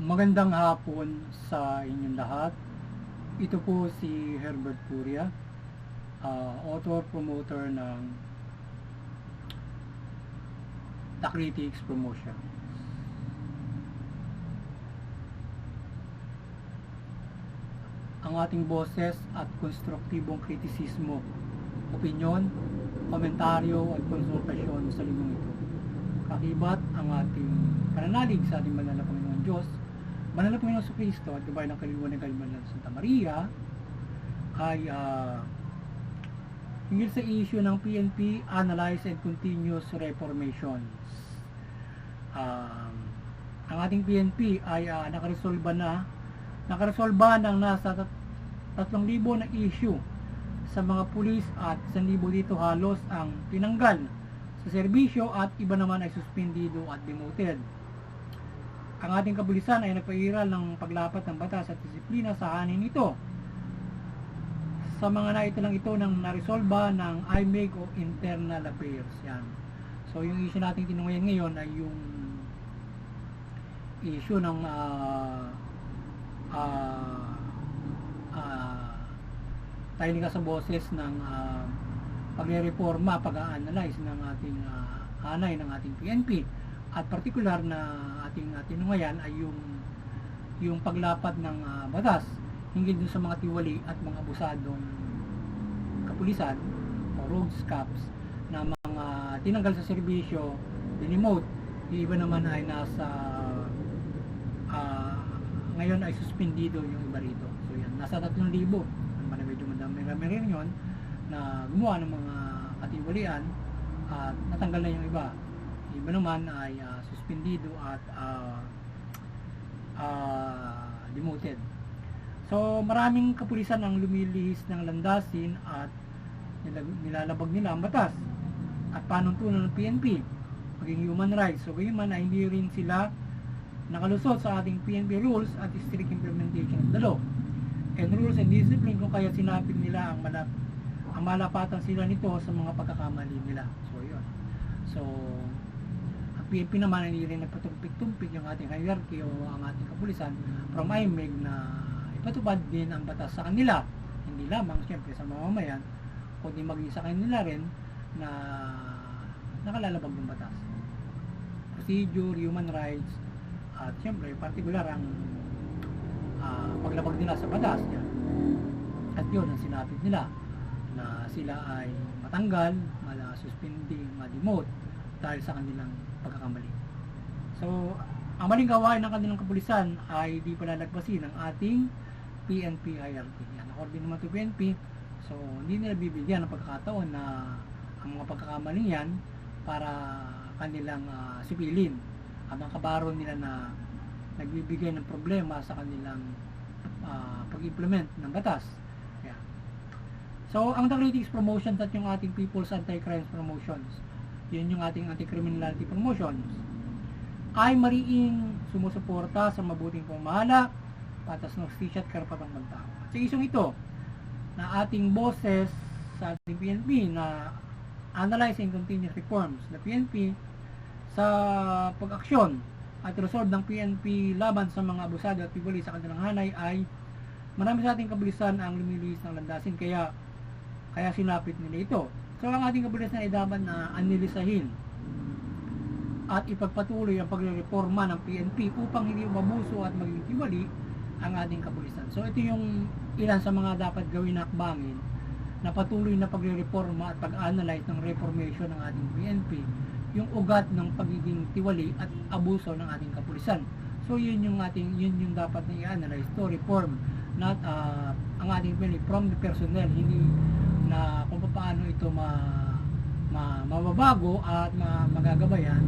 Magandang hapon sa inyong lahat. Ito po si Herbert Curia, author, promoter ng The Critics Promotion. Ang ating boses at konstruktibong kritisismo, opinyon, komentaryo at konsultasyon sa linggong ito. Kakibat ang ating pananalig sa ating banal na Panginoon Diyos, banal na Panginoon Kristo at gabay ng kaluluwa ng Kaluluwa ng Santa Maria ay hinggil sa issue ng PNP Analyze and Continuous Reformations. Ang ating PNP ay nakaresolba ng nasa 3,000 na issue sa mga pulis at 1,000 dito halos ang tinanggal sa serbisyo at iba naman ay suspendido at demoted. Ang ating kapulisan ay nagpairal ng paglapat ng batas at disiplina sa hanin ito. Sa mga naito lang ito ng naresolba ng IMEG o Internal Affairs. Yan. So yung issue natin tinungayan ngayon ay yung issue ng tayo sa boses ng pagre-reforma, pag-a-analyze ng ating hanay ng ating PNP at particular na ating tinungayan ay yung paglapat ng batas hinggil dun sa mga tiwali at mga abusadong kapulisan o rogues cops na mga tinanggal sa serbisyo, dinemote, yung iba naman ay nasa ngayon ay suspendido yung iba rito. So yan, nasa 3,000 medyo madami rin yun na gumawa ng mga katiwalian at natanggal na yung iba. Yung iba naman ay suspendido at demoted. So maraming kapulisan ang lumilihis ng landasin at nilalabag nila ang batas at panuntunan ng PNP maging human rights. So gayon man ay hindi rin sila nakalusot sa ating PNP rules at strict implementation of the law and rules and discipline kung kaya sinapit nila ang malapatan sila nito sa mga pagkakamali nila. So yun. So ang PNP naman hindi rin nagpatumpik-tumpik yung ating hierarchy o ang ating kapulisan from IMEG na ipatupad din ang batas sa kanila, hindi lamang siyempre sa mamamayan kundi maging sa kanila rin na nakalalabag ng batas, procedure, human rights at siyempre partikular ang paglabag nila sa batas yan. At yun ang sinapit nila na sila ay matanggal, suspending, ma-demote dahil sa kanilang pagkakamali. So ang maling gawain ng kanilang kapulisan ay di palalagpasin ng ating PNP hierarchy. Yan, according naman to PNP, so hindi nila bibigyan ng pagkakataon na ang mga pagkakamaling yan para kanilang sipilin at ang kabaro nila na nagbibigay ng problema sa kanilang pag-implement ng batas. Yan. So ang The Critics Promotions at yung ating People's Anti-Crimes Promotions, yun yung ating Anti-Criminality Promotions, ay mariing sumusuporta sa mabuting pamamahala, patas ng hustisya at karapatang pantao. At sa isang ito, na ating boses sa ating PNP na analyzing continuous reforms, the PNP sa pag-aksyon at resolve ng PNP laban sa mga abusado at pibuli sa kanilang hanay ay marami sa ating kapulisan ang lumilihis ng landasin kaya sinapit nila ito. So ang ating kapulisan ay dapat na analisahin at ipagpatuloy ang pagrereforma ng PNP upang hindi mabuso at maging tiwali ang ating kapulisan. So ito yung ilan sa mga dapat gawin na hakbangin na patuloy na pagrereforma at pag-analyze ng reformation ng ating PNP, yung ugat ng pagiging tiwali at abuso ng ating kapulisan. So yun yung dapat na i-analyze to reform not ang ating PNP from the personnel, hindi na kung paano ito mababago at magagabayan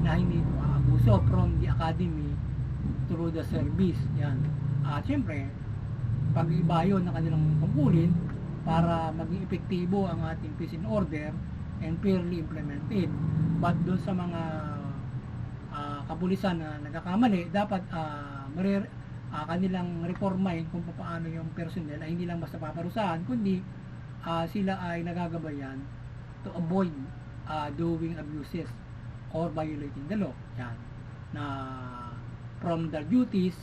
na hindi ito abuso from the academy through the service. Yan. At syempre, pag-ibayo na kanilang tungkulin para maging epektibo ang ating peace and order and fairly implemented. But doon sa mga kapulisan na nagkakamali, dapat kanilang reformahin kung paano yung personnel ay hindi lang basta paparusahan, kundi sila ay nagagabayan to avoid doing abuses or violating the law. Yan. Na from their duties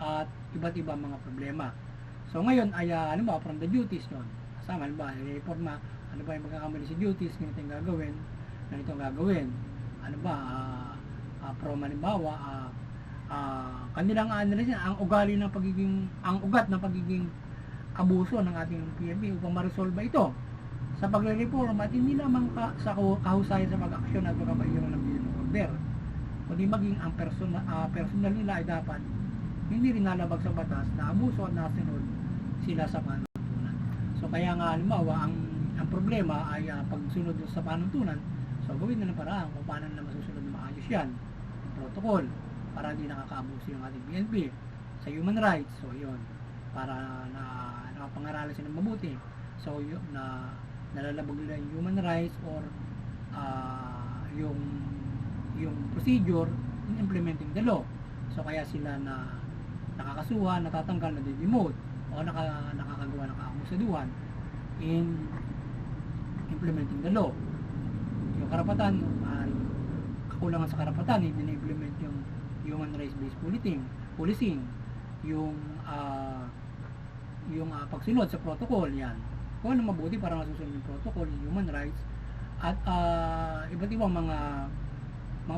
at iba't ibang mga problema. So ngayon ay ano ba from the duties yun? Kasama ano ba? Reforma, ano ba yung magkakamali sa duties, ganito yung gagawin, ganito yung gagawin. Ano ba? From halimbawa, kanilang analysis ang ugali ng pagiging, ang ugat ng pagiging abuso ng ating PNP upang ma-resolve ito sa pagre-reform at hindi lamang sa kahusayan sa pag-aksyon at pagkabailan ng bilang order, kundi maging ang personal nila ay dapat hindi rin nalabag sa batas na abuso at nasunod sila sa panuntunan. So kaya nga halimbawa ang problema ay pagsunod sa panuntunan, so gawin na ng paraan kung paano na masusunod na maayos yan, protocol, para hindi nakakaabuso yung ating PNP sa human rights. So yun, para na nakapangaralan sila mabuti. So yun, na nalalabag nila yung human rights or yung procedure in implementing the law. So kaya sila na nakakasuhan, natatanggal, na-demote o nakakagawa ng kaabusaduhan in implementing the law. Yung karapatan, kakulangan sa karapatan, hindi na-implement yung human rights-based policing, yung pagsunod sa protocol, yan. Kung ano mabuti para masusunod yung protocol, yung human rights, at iba't ibang mga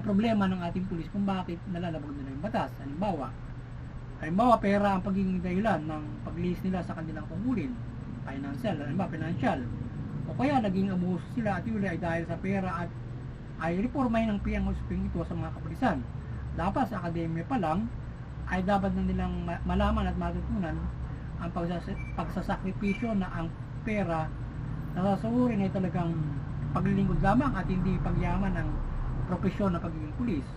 problema ng ating pulis kung bakit nalalabag nila yung batas. Halimbawa, pera ang pagiging dahilan ng pag-list nila sa kanilang tungkulin, financial, o kaya naging abuso sila at yun ay dahil sa pera at ay reformahin ng PNP ito sa mga kapulisan. Dapat sa akademya pa lang ay dapat na nilang malaman at matutunan ang pagsasakripisyo na ang pera na sasahurin ay talagang paglilingkod lamang at hindi pagyaman ng propesyon na pagiging pulis.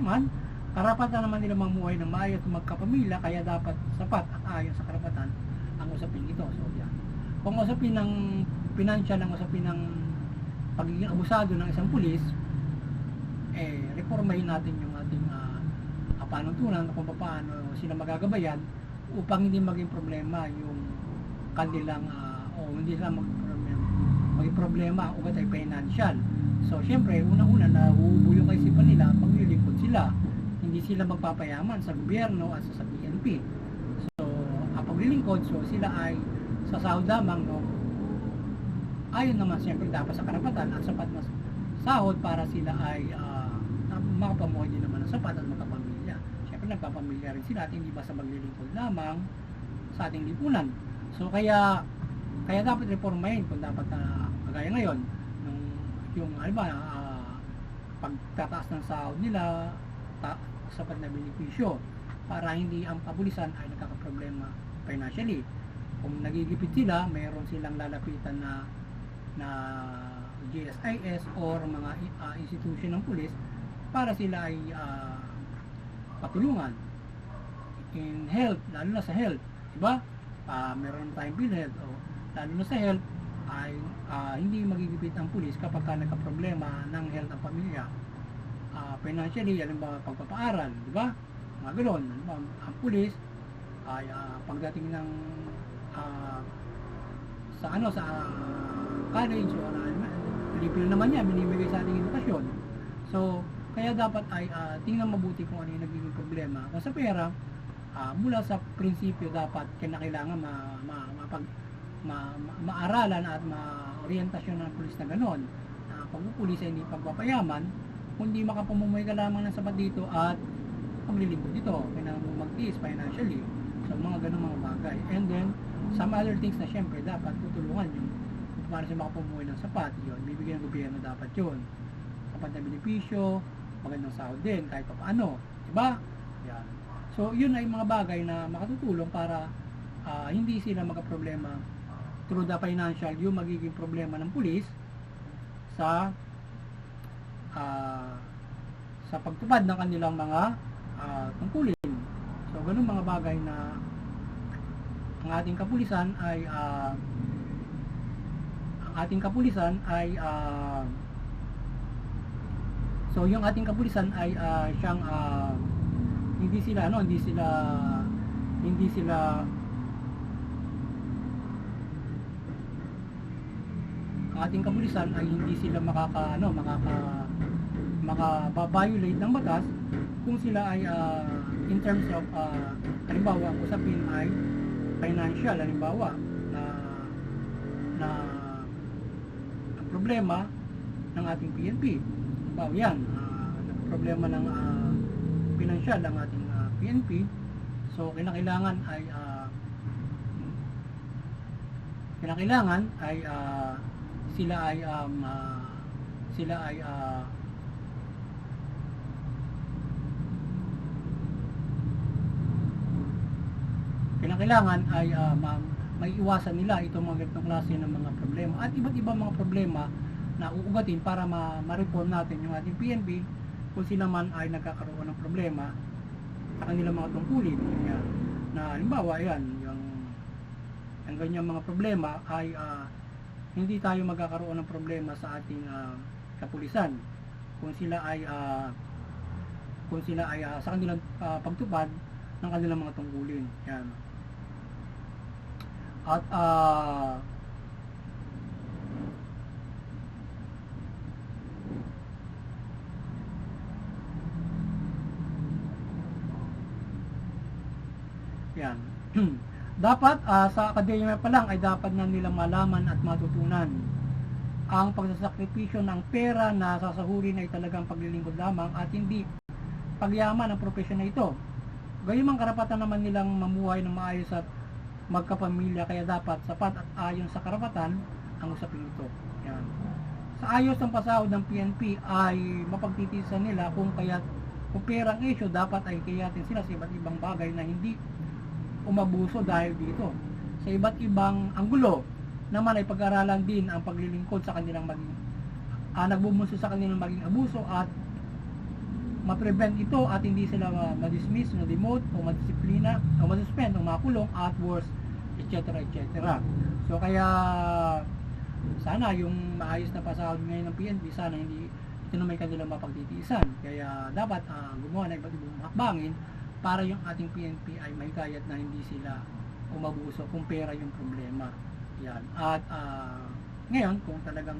Man, karapatan naman nila mamuhay ng maayos at magkapamilya, kaya dapat sapat at ayon sa karapatan ang usapin ito. So yan. Kung usapin ng financial, ang usapin ng pagiging abusado ng isang pulis, reformahin natin yung ating panuntunan kung paano sila magagabayan upang hindi maging problema yung kanilang hindi sila maging problema ang ugat ay financial. So syempre unang-una na huhubo yung kaisipan nila, paglilingkod sila, hindi sila magpapayaman sa gobyerno at sa PNP. So ang paglilingkod, so sila ay sasahod lamang, no? Ayon naman siyempre dapat sa karapatan at sapat na sahod para sila ay makapamuhay din naman ng sapat at magkapamilya. Siyempre nagpapamilya rin sila at hindi basta maglilingkod lamang sa ating lipunan. So kaya dapat reformahin kung dapat kagaya ngayon yung pagtataas ng sahod nila, sapat na benepisyo para hindi ang kapulisan ay nagkakaproblema financially. Kung nagigipit sila, mayroon silang lalapitan na GSIS or mga institution ng pulis para sila ay patulungan in health, lalo na sa health, diba? Meron tayong PhilHealth, lalo na sa health ay hindi magigipit ang pulis kapag nagka-problema ng health ng pamilya. Financially, halimbawa pagpapaaral, diba? Mga ganoon, ang pulis ay pagdating ng sa college o libre naman niya, binibigay sa ating edukasyon. So kaya dapat ay tingnan mabuti kung ano yung nagiging problema. Kung sa pera, mula sa prinsipyo dapat kinakailangan maaralan at ma-orientasyon ng pulis na gano'n. Pagpupulis ay hindi pagpapayaman, kundi makapamumuhay ka lamang ng sapat dito at paglilingkod dito. Kailangan mo mag-tiis financially. So mga gano'ng mga bagay. And then, some other things na syempre dapat tutulungan yung para siya makapamumuhay ng sapat. Yun, bibigyan ng gobyerno dapat yun. Sapat na benepisyo, magandang sahod din, kahit pa paano. Diba? Yan. So, yun ay mga bagay na makatutulong para hindi sila magka-problema through the financial, yung magiging problema ng pulis sa pagtupad ng kanilang mga tungkulin. So, ganun mga bagay na ang ating kapulisan ay so yung ating kapulisan ay siyang hindi sila ang ating kapulisan ay hindi sila maka-violate ng batas kung sila ay in terms of halimbawa ang usapin ay financial, halimbawa na na ang problema ng ating PNP, halimbawa yan, problema ng financial ng ating PNP, so kinakailangan ay sila ay kinakailangan ay may iwasan nila itong mga ganitong klase ng mga problema at iba't ibang mga problema na uugatin para ma-reform natin yung ating PNP kung sila man ay nagkakaroon ng problema sa kanilang mga tungkulin. Yan. Na halimbawa yan, ang ganyang mga problema ay hindi tayo magkakaroon ng problema sa ating kapulisan kung sila ay sa kanilang pagtupad ng kanilang mga tungkulin. Yan. At yan. Dapat sa akademya pa lang ay dapat na nilang malaman at matutunan ang pagsasakripisyo ng pera na sasahurin ay talagang paglilingkod lamang at hindi pagyaman ng propesyon na ito. Gayong karapatan naman nilang mamuhay ng maayos at magkapamilya, kaya dapat sapat at ayon sa karapatan ang usapin ito. Yan. Sa ayos ng pasahod ng PNP ay mapagtitiisan nila kung perang issue, dapat ay kayatin sila sa iba't ibang bagay na hindi umabuso dahil dito. Sa iba't ibang anggulo naman ay pag-aralan din ang paglilingkod sa kanilang maging nagbubunso sa kanilang maging abuso at ma-prevent ito at hindi sila ma-dismiss, na-demote o ma-disiplina o ma-suspend o makulong at worse, etc. etc. So kaya sana yung maayos na pasahod ngayon ng PNP, sana hindi ito na may kanilang mapagtitiisan. Kaya dapat gumawa na iba't ibang hakbangin para yung ating PNP ay mahikayat na hindi sila umabuso kung pera yung problema. Yan. At ngayon, kung talagang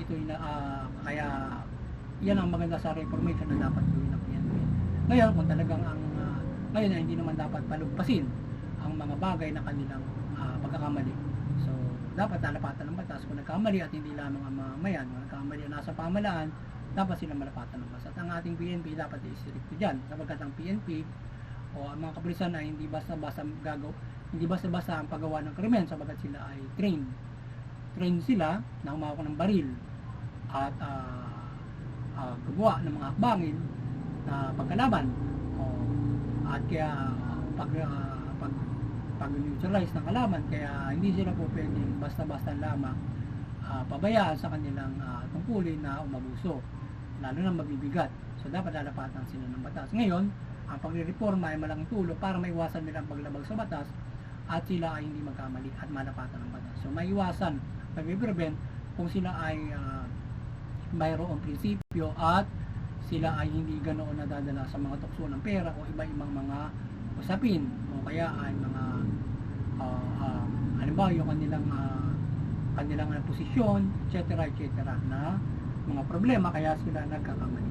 ito'y kaya yan ang maganda sa reformation na dapat gawin ng PNP. Ngayon, kung talagang ngayon ay hindi naman dapat palugpasin ang mga bagay na kanilang pagkakamali. So, dapat nalapatan ng batas. Kung nagkamali at hindi lamang ang mamayan, kung nagkamali nasa pamahalaan, dapat silang malapatan ng batas. At ang ating PNP dapat i-stricto dyan. Sapagkat ang PNP o ang mga kapulisan ay hindi basta-basta ang paggawa ng krimen, sapagkat sila ay trained sila na humawak ng baril at gagawa ng mga hakbangin na pagkalaban at kaya pag-neutralize ng kalaban, kaya hindi sila po pwedeng basta-basta lamang pabayaan sa kanilang tungkulin na umabuso, lalo na mabibigat. So dapat lalapatan sila ng batas. Ngayon, ang pagre-reforma ay malaking tulong para maiwasan nila ang paglabag sa batas at sila ay hindi magkamali at malapatan ng batas. So maiwasan, pag-prevent kung sila ay mayroong prinsipyo at sila ay hindi ganoon nadadala sa mga tukso ng pera o iba-ibang mga usapin o kaya ay mga halimbawa yung kanilang posisyon, etc. na mga problema kaya sila nagkakamali.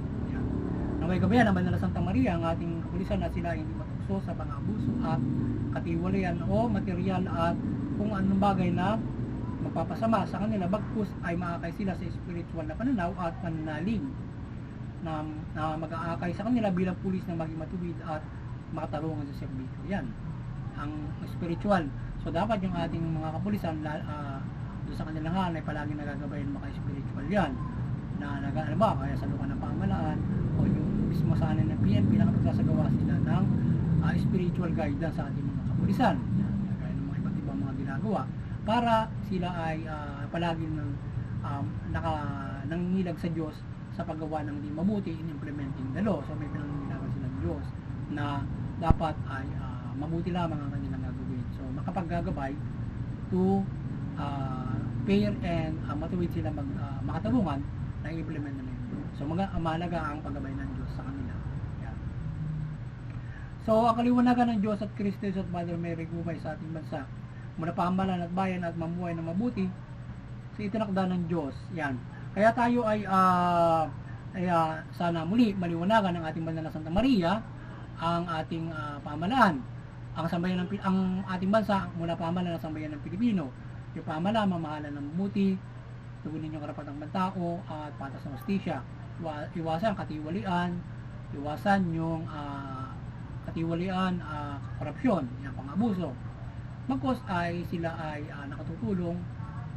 Naway gabayan ang Banal na Santa Maria ang ating kapulisan na sila hindi matukso sa pang-abuso at katiwalian o material at kung anong bagay na magpapasama sa kanila, bagkus ay maakay sila sa spiritual na pananaw at pananalig na mag-aakay sa kanila bilang pulis na maging matuwid at makatarungan sa serbisyo. Yan ang spiritual. So dapat yung ating mga kapulisan doon sa kanilang hanay palagi nagagabayan maka-spiritual yan na kaya sa lukan ng pamahalaan o yung mismo sa anin ng PNP na kapagsasagawa sila ng spiritual guidance sa ating mga kapulisan. Kaya ng mga iba't ibang mga ginagawa para sila ay palagi nangingilag sa Diyos sa paggawa ng di mabuti in implementing the law. So may pinangingilagan sila ng Diyos na dapat ay mabuti lamang ang kanilang gagawin. So makapaggagabay to fair and matuwid sila makatarungan na i-implement na yun. So mahalaga ang paggabay ng Diyos sa kanila. Yan. So ang kaliwanagan ng Diyos at Kristo at Mother Mary gumay sa ating bansa mula pamahalaan at bayan at mamuhay ng mabuti sa itinakda ng Diyos. Yan. Kaya tayo ay Kaya sana muli maliwanagan ng ating banal na Santa Maria ang ating pamahalaan. Ang ating bansa mula pamahalaan ng sambayan ng Pilipino. Yung pamahalaan, mamahalan ng mabuti, tugunin yung karapatang tao at patas na hustisya. Iwasan katiwalian, iwasan yung katiwalian, korupsyon, yung pang-abuso. Magkos ay sila ay nakatutulong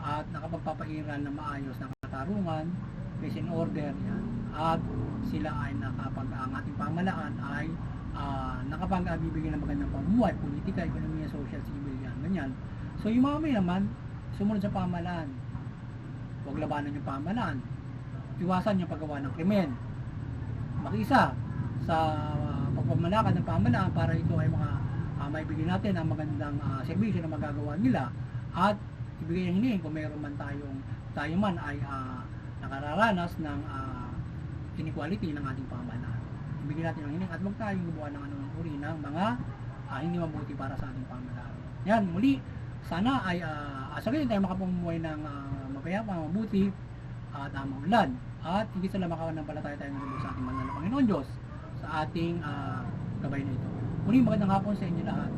at nakapagpapairan ng maayos na katarungan, peace and order, yan. At sila ay ang ating pamahalaan ay nakapagbibigay ng magandang pamumuhay, politika, ekonomiya, social, civil, yan, ganyan. So yung mga may naman, sumunod sa pamahalaan. Huwag labanan yung pamahalaan. Iwasan yung paggawa ng krimen. Makisa sa pagpamalakad ng pamahalaan para ito ay maibigay natin ang magandang serbisyo na magagawa nila at ibigay ang hinihin kung mayroon man tayo man ay nakararanas ng inequality ng ating pamahalaan. Ibigay natin ang hinihin at huwag tayong gumawa ng anumang uri ng mga hindi mabuti para sa ating pamahalaan. Yan, muli, sana ay sa ganyan tayo makapumuhay ng mapayapa, mabuti at maunlad at higit sa lahat makapanampalataya tayo ng sa ating banal na Panginoon Diyos sa ating gabay na ito. Muli, magandang hapon sa inyo lahat.